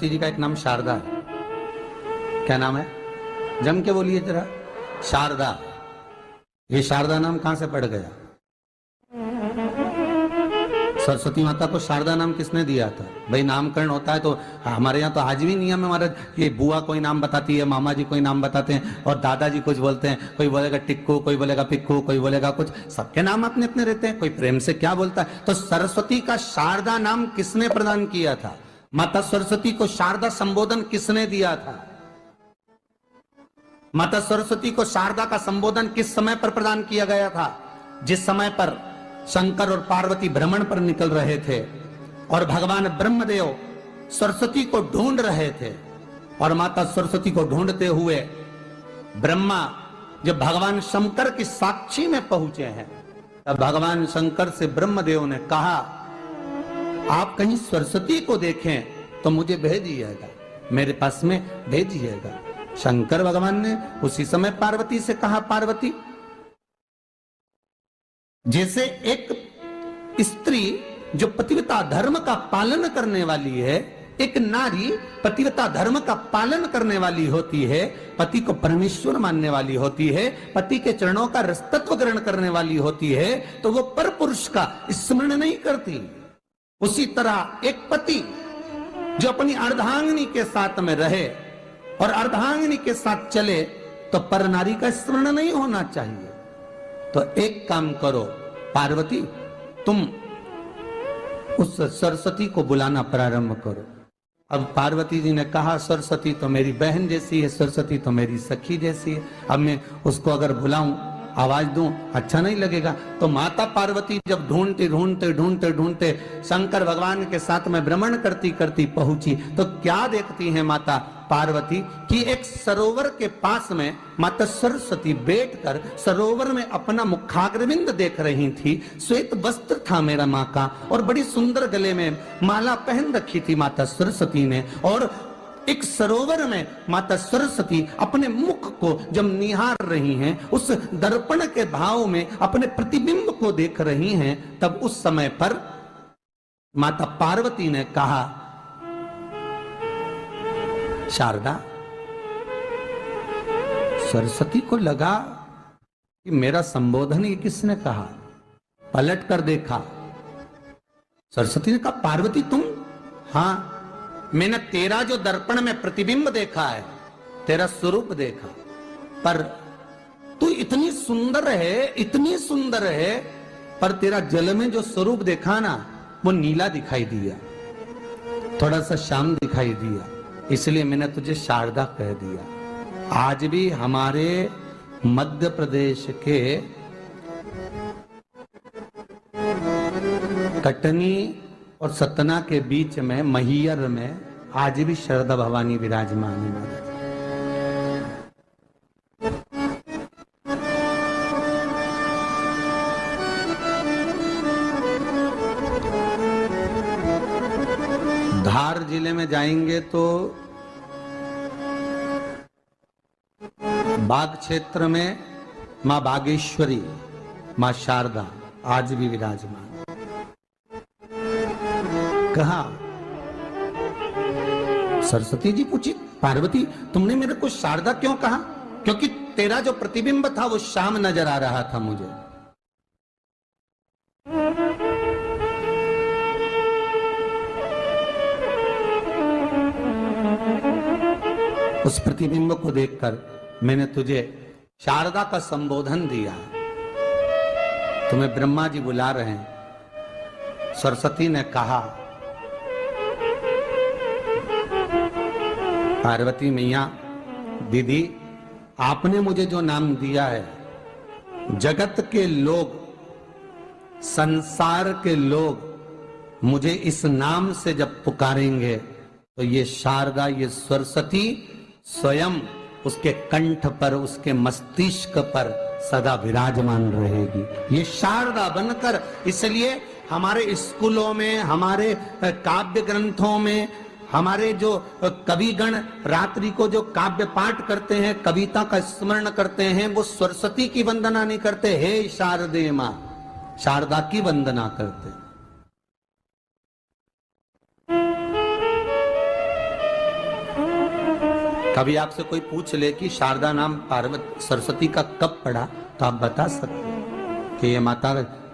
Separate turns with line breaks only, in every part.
सरस्वती जी का एक नाम शारदा है। क्या नाम है? जम के बोलिए जरा। शारदा। ये शारदा नाम कहां से पड़ गया? सरस्वती माता को शारदा नाम किसने दिया था? भाई नामकरण होता है तो हमारे यहाँ तो आज भी नियम है हमारा, ये बुआ कोई नाम बताती है, मामा जी कोई नाम बताते हैं और दादाजी कुछ बोलते हैं। कोई बोलेगा टिक्कू, कोई बोलेगा पिक्कू, कोई बोलेगा कुछ, सबके नाम अपने अपने रहते हैं। कोई प्रेम से क्या बोलता है। तो सरस्वती का शारदा नाम किसने प्रदान किया था? माता सरस्वती को शारदा संबोधन किसने दिया था? माता सरस्वती को शारदा का संबोधन किस समय पर प्रदान किया गया था? जिस समय पर शंकर और पार्वती भ्रमण पर निकल रहे थे और भगवान ब्रह्मदेव सरस्वती को ढूंढ रहे थे, और माता सरस्वती को ढूंढते हुए ब्रह्मा जब भगवान शंकर की साक्षी में पहुंचे हैं, तब भगवान शंकर से ब्रह्मदेव ने कहा, आप कहीं सरस्वती को देखें तो मुझे भेजिएगा, मेरे पास में भेजिएगा। शंकर भगवान ने उसी समय पार्वती से कहा, पार्वती, जैसे एक स्त्री जो पतिव्रता धर्म का पालन करने वाली है, एक नारी पतिव्रता धर्म का पालन करने वाली होती है, पति को परमेश्वर मानने वाली होती है, पति के चरणों का रसतत्व ग्रहण करने वाली होती है, तो वो पर पुरुष का स्मरण नहीं करती। उसी तरह एक पति जो अपनी अर्धांगिनी के साथ में रहे और अर्धांगिनी के साथ चले, तो पर नारी का स्मरण नहीं होना चाहिए। तो एक काम करो पार्वती, तुम उस सरस्वती को बुलाना प्रारंभ करो। अब पार्वती जी ने कहा, सरस्वती तो मेरी बहन जैसी है, सरस्वती तो मेरी सखी जैसी है, अब मैं उसको अगर बुलाऊं, आवाज दूं, अच्छा नहीं लगेगा। तो माता पार्वती जब ढूंढते ढूंढते ढूंढते ढूंढते शंकर भगवान के साथ में भ्रमण करती करती पहुंची, तो क्या देखती है माता पार्वती कि एक सरोवर के पास में माता सरस्वती बैठकर सरोवर में अपना मुखाग्रविंद देख रही थी। श्वेत वस्त्र था मेरा माँ का, और बड़ी सुंदर गले में माला पहन रखी थी माता सरस्वती ने, और एक सरोवर में माता सरस्वती अपने मुख को जब निहार रही हैं, उस दर्पण के भाव में अपने प्रतिबिंब को देख रही हैं, तब उस समय पर माता पार्वती ने कहा, शारदा, सरस्वती को लगा कि मेरा संबोधन ये किसने कहा। पलट कर देखा, सरस्वती ने कहा, पार्वती तुम? हाँ, मैंने तेरा जो दर्पण में प्रतिबिंब देखा है, तेरा स्वरूप देखा, पर तू इतनी सुंदर है, इतनी सुंदर है, पर तेरा जल में जो स्वरूप देखा ना, वो नीला दिखाई दिया, थोड़ा सा श्याम दिखाई दिया, इसलिए मैंने तुझे शारदा कह दिया। आज भी हमारे मध्य प्रदेश के कटनी और सतना के बीच में महियर में आज भी शारदा भवानी विराजमान है। धार जिले में जाएंगे तो बाग क्षेत्र में मां बागेश्वरी, मां शारदा आज भी विराजमान। कहा, सरस्वती जी पूछी, पार्वती तुमने मेरे को शारदा क्यों कहा? क्योंकि तेरा जो प्रतिबिंब था वो श्याम नजर आ रहा था मुझे। उस प्रतिबिंब को देखकर मैंने तुझे शारदा का संबोधन दिया। तुम्हें ब्रह्मा जी बुला रहे हैं। सरस्वती ने कहा, पार्वती मैया, दीदी, आपने मुझे जो नाम दिया है, जगत के लोग, संसार के लोग मुझे इस नाम से जब पुकारेंगे, तो ये शारदा, ये सरस्वती स्वयं उसके कंठ पर, उसके मस्तिष्क पर सदा विराजमान रहेगी, ये शारदा बनकर। इसलिए हमारे स्कूलों में, हमारे काव्य ग्रंथों में, हमारे जो कविगण रात्रि को जो काव्य पाठ करते हैं, कविता का स्मरण करते हैं, वो सरस्वती की वंदना नहीं करते, हे शारदे मां, शारदा की वंदना करते। कभी आपसे कोई पूछ ले कि शारदा नाम पार्वती सरस्वती का कब पड़ा, तो आप बता सकते हैं कि ये माता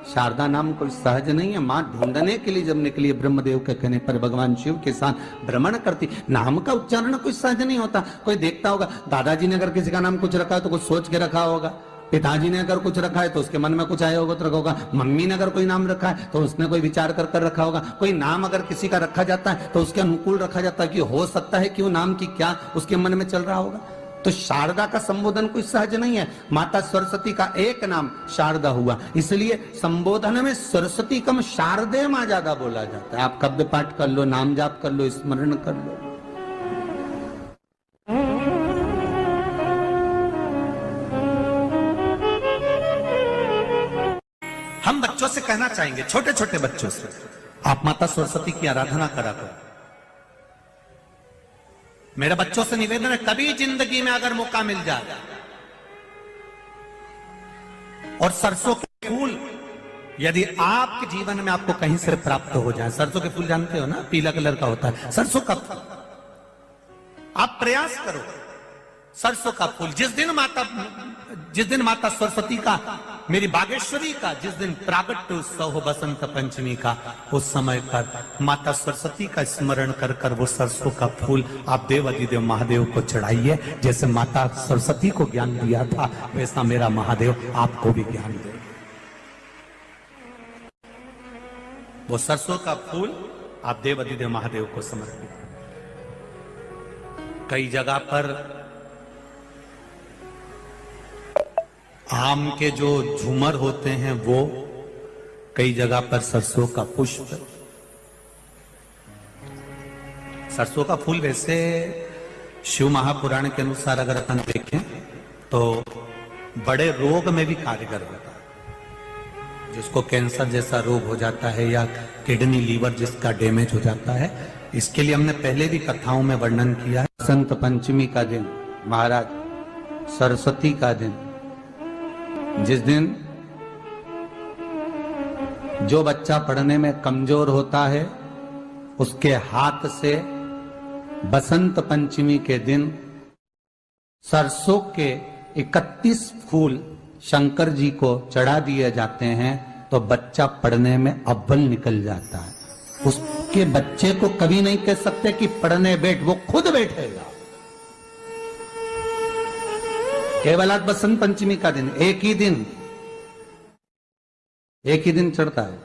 शारदा नाम कोई सहज नहीं है। माँ ढूंढने के लिए जब निकली, ब्रह्मदेव के कहने पर भगवान शिव के साथ भ्रमण करती। नाम का उच्चारण कोई सहज नहीं होता। कोई देखता होगा, दादाजी ने अगर किसी का नाम कुछ रखा है तो कुछ सोच के रखा होगा, पिताजी ने अगर कुछ रखा है तो उसके मन में कुछ आया होगा तो रखा होगा, मम्मी ने अगर कोई नाम रखा है तो उसने कोई विचार कर कर रखा होगा। कोई नाम अगर किसी का रखा जाता है तो उसके अनुकूल रखा जाता है कि हो सकता है कि वो नाम की क्या उसके मन में चल रहा होगा। तो शारदा का संबोधन कोई सहज नहीं है। माता सरस्वती का एक नाम शारदा हुआ, इसलिए संबोधन में सरस्वती कम शारदे मां ज्यादा बोला जाता है। आप काव्य पाठ कर लो, नाम जाप कर लो, स्मरण कर लो। हम बच्चों से कहना चाहेंगे, छोटे छोटे बच्चों से, आप माता सरस्वती की आराधना करा करो। मेरे बच्चों से निवेदन है, कभी जिंदगी में अगर मौका मिल जाए और सरसों के फूल यदि आपके जीवन में आपको कहीं से प्राप्त हो जाए, सरसों के फूल जानते हो ना, पीला कलर का होता है सरसों का फूल, आप प्रयास करो सरसों का फूल। जिस दिन माता सरस्वती का, मेरी बागेश्वरी का जिस दिन प्रागट्य उत्सव हो बसंत पंचमी का, उस समय पर माता सरस्वती का स्मरण कर कर वो सरसों का फूल आप देव अधिदेव महादेव को चढ़ाइए। जैसे माता सरस्वती को ज्ञान दिया था, वैसा मेरा महादेव आपको भी ज्ञान दे। वो सरसों का फूल आप देव अधिदेव महादेव को समर्पित। कई जगह पर आम के जो झूमर होते हैं वो, कई जगह पर सरसों का पुष्प, सरसों का फूल वैसे शिव महापुराण के अनुसार अगर अपन देखें तो बड़े रोग में भी कारगर होता है। जिसको कैंसर जैसा रोग हो जाता है या किडनी लीवर जिसका डैमेज हो जाता है, इसके लिए हमने पहले भी कथाओं में वर्णन किया है। बसंत पंचमी का दिन, महाराज सरस्वती का दिन, जिस दिन जो बच्चा पढ़ने में कमजोर होता है उसके हाथ से बसंत पंचमी के दिन सरसों के 31 फूल शंकर जी को चढ़ा दिए जाते हैं, तो बच्चा पढ़ने में अव्वल निकल जाता है। उसके बच्चे को कभी नहीं कह सकते कि पढ़ने बैठ, वो खुद बैठेगा। केवल आज बसंत पंचमी का दिन, एक ही दिन चढ़ता है,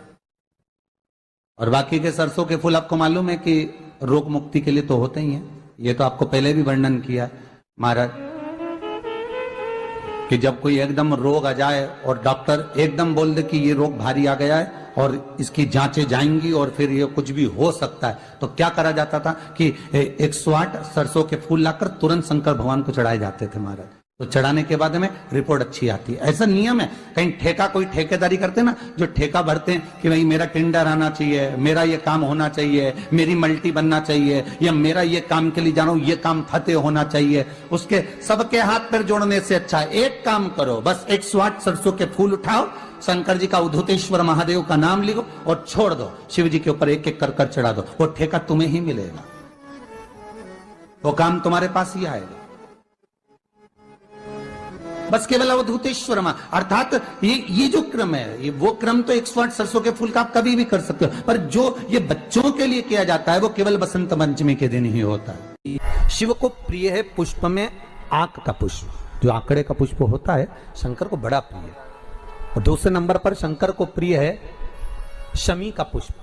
और बाकी के सरसों के फूल आपको मालूम है कि रोग मुक्ति के लिए तो होते ही हैं। ये तो आपको पहले भी वर्णन किया महाराज कि जब कोई एकदम रोग आ जाए और डॉक्टर एकदम बोल दे कि ये रोग भारी आ गया है और इसकी जांचें जाएंगी और फिर ये कुछ भी हो सकता है, तो क्या करा जाता था कि 108 सरसों के फूल लाकर तुरंत शंकर भगवान को चढ़ाए जाते थे महाराज। तो चढ़ाने के बाद में रिपोर्ट अच्छी आती है। ऐसा नियम है। कहीं ठेका, कोई ठेकेदारी करते हैं ना, जो ठेका भरते हैं कि भाई मेरा टेंडर आना चाहिए, मेरा ये काम होना चाहिए, मेरी मल्टी बनना चाहिए, या मेरा ये काम के लिए जा रहा हूं, ये काम फतेह होना चाहिए, उसके सबके हाथ पैर जोड़ने से अच्छा है एक काम करो, बस 108 सरसों के फूल उठाओ, शंकर जी का उद्धतेश्वर महादेव का नाम लिखो और छोड़ दो, शिव जी के ऊपर एक एक कर कर चढ़ा दो, वो ठेका तुम्हें ही मिलेगा, वो काम तुम्हारे पास ही आएगा। बस केवल अवधूतेश्वर मां, अर्थात ये जो क्रम है, ये वो क्रम तो 108 सरसों के फूल का आप कभी भी कर सकते हो, पर जो ये बच्चों के लिए किया जाता है वो केवल बसंत पंचमी के दिन ही होता है। शिव को प्रिय है पुष्प में आंक का पुष्प, जो आंकड़े का पुष्प होता है शंकर को बड़ा प्रिय है। और दूसरे नंबर पर शंकर को प्रिय है शमी का पुष्प,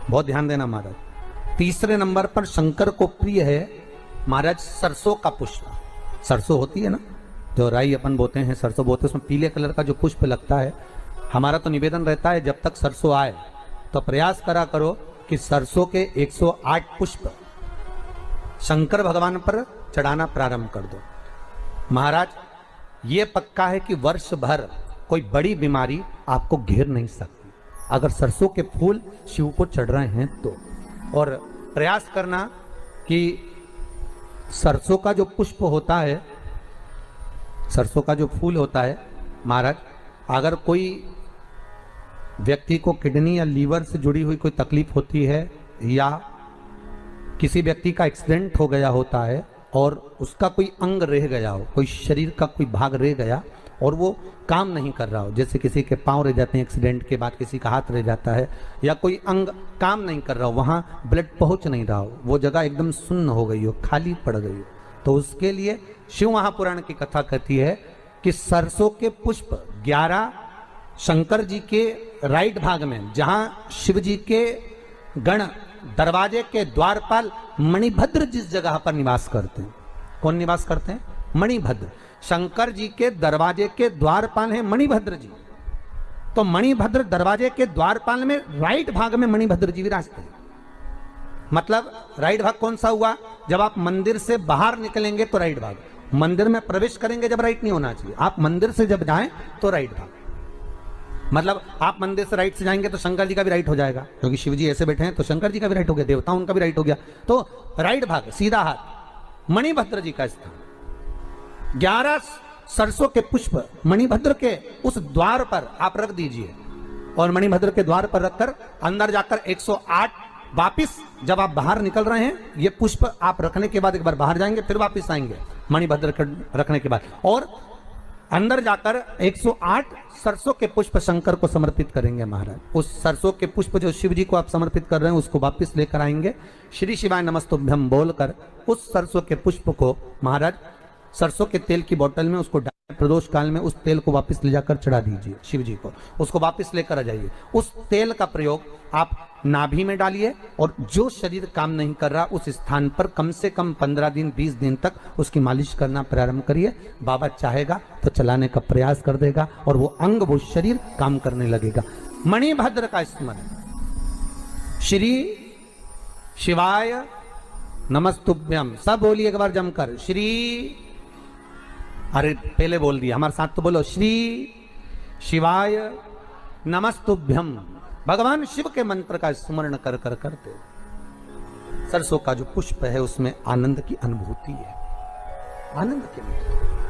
बहुत ध्यान देना महाराज। तीसरे नंबर पर शंकर को प्रिय है महाराज सरसों का पुष्प। सरसों होती है ना, जो राई अपन बोते हैं, सरसों बोते हैं, उसमें पीले कलर का जो पुष्प लगता है। हमारा तो निवेदन रहता है जब तक सरसों आए तो प्रयास करा करो कि सरसों के 108 पुष्प शंकर भगवान पर चढ़ाना प्रारंभ कर दो। महाराज ये पक्का है कि वर्ष भर कोई बड़ी बीमारी आपको घेर नहीं सकती अगर सरसों के फूल शिव को चढ़ रहे हैं तो। और प्रयास करना कि सरसों का जो पुष्प होता है, सरसों का जो फूल होता है महाराज, अगर कोई व्यक्ति को किडनी या लीवर से जुड़ी हुई कोई तकलीफ होती है या किसी व्यक्ति का एक्सीडेंट हो गया होता है और उसका कोई अंग रह गया हो, कोई शरीर का कोई भाग रह गया और वो काम नहीं कर रहा हो, जैसे किसी के पांव रह जाते हैं एक्सीडेंट के बाद, किसी का हाथ रह जाता है, या कोई अंग काम नहीं कर रहा हो, वहाँ ब्लड पहुंच नहीं रहा हो, वो जगह एकदम सुन्न हो गई हो, खाली पड़ गई हो, तो उसके लिए शिव महापुराण की कथा कहती है कि सरसों के पुष्प 11 शंकर जी के राइट भाग में, जहां शिव जी के गण दरवाजे के द्वारपाल मणिभद्र जिस जगह पर निवास करते हैं, कौन निवास करते हैं? मणिभद्र। शंकर जी के दरवाजे के द्वारपाल हैं मणिभद्र जी। तो मणिभद्र दरवाजे के द्वारपाल में राइट भाग में मणिभद्र जी विराजते हैं। मतलब राइट भाग कौन सा हुआ? जब आप मंदिर से बाहर निकलेंगे तो राइट भाग, मंदिर में प्रवेश करेंगे जब राइट नहीं होना चाहिए, आप मंदिर से जब जाएं तो राइट भाग। मतलब आप मंदिर से राइट से जाएंगे तो शंकर जी का भी राइट हो जाएगा, क्योंकि शिव जी ऐसे बैठे हैं तो शंकर जी का भी राइट हो गया, देवता उनका भी राइट हो गया, तो राइट भाग सीधा हाथ मणिभद्र जी का स्थान। 11 सरसों के पुष्प मणिभद्र के उस द्वार पर आप रख दीजिए, और मणिभद्र के द्वार पर रखकर अंदर जाकर 108 वापिस जब आप बाहर निकल रहे हैं, ये पुष्प आप रखने के बाद एक बार बाहर जाएंगे, फिर वापिस आएंगे मणिभद्र रखने के बाद, और अंदर जाकर 108 सरसों के पुष्प शंकर को समर्पित करेंगे महाराज। उस सरसों के पुष्प जो शिव जी को आप समर्पित कर रहे हैं उसको वापस लेकर आएंगे, श्री शिवाय नमस्तुभ्यम बोलकर उस सरसों के पुष्प को महाराज सरसों के तेल की बोतल में उसको प्रदोष काल में उस तेल को वापस ले जाकर चढ़ा दीजिए शिव जी को, उसको वापस लेकर आ जाइए। उस तेल का प्रयोग आप नाभि में डालिए, और जो शरीर काम नहीं कर रहा उस स्थान पर कम से कम 15 दिन 20 दिन तक उसकी मालिश करना प्रारंभ करिए। बाबा चाहेगा तो चलाने का प्रयास कर देगा और वो अंग वो शरीर काम करने लगेगा। मणिभद्र का स्मरण, श्री शिवाय नमस्तुभ्यम, सब बोलिए एक बार जमकर, श्री, अरे पहले बोल दिया, हमारे साथ तो बोलो, श्री शिवाय नमस्तुभ्यम। भगवान शिव के मंत्र का स्मरण कर कर करते सरसों का जो पुष्प है उसमें आनंद की अनुभूति है, आनंद के लिए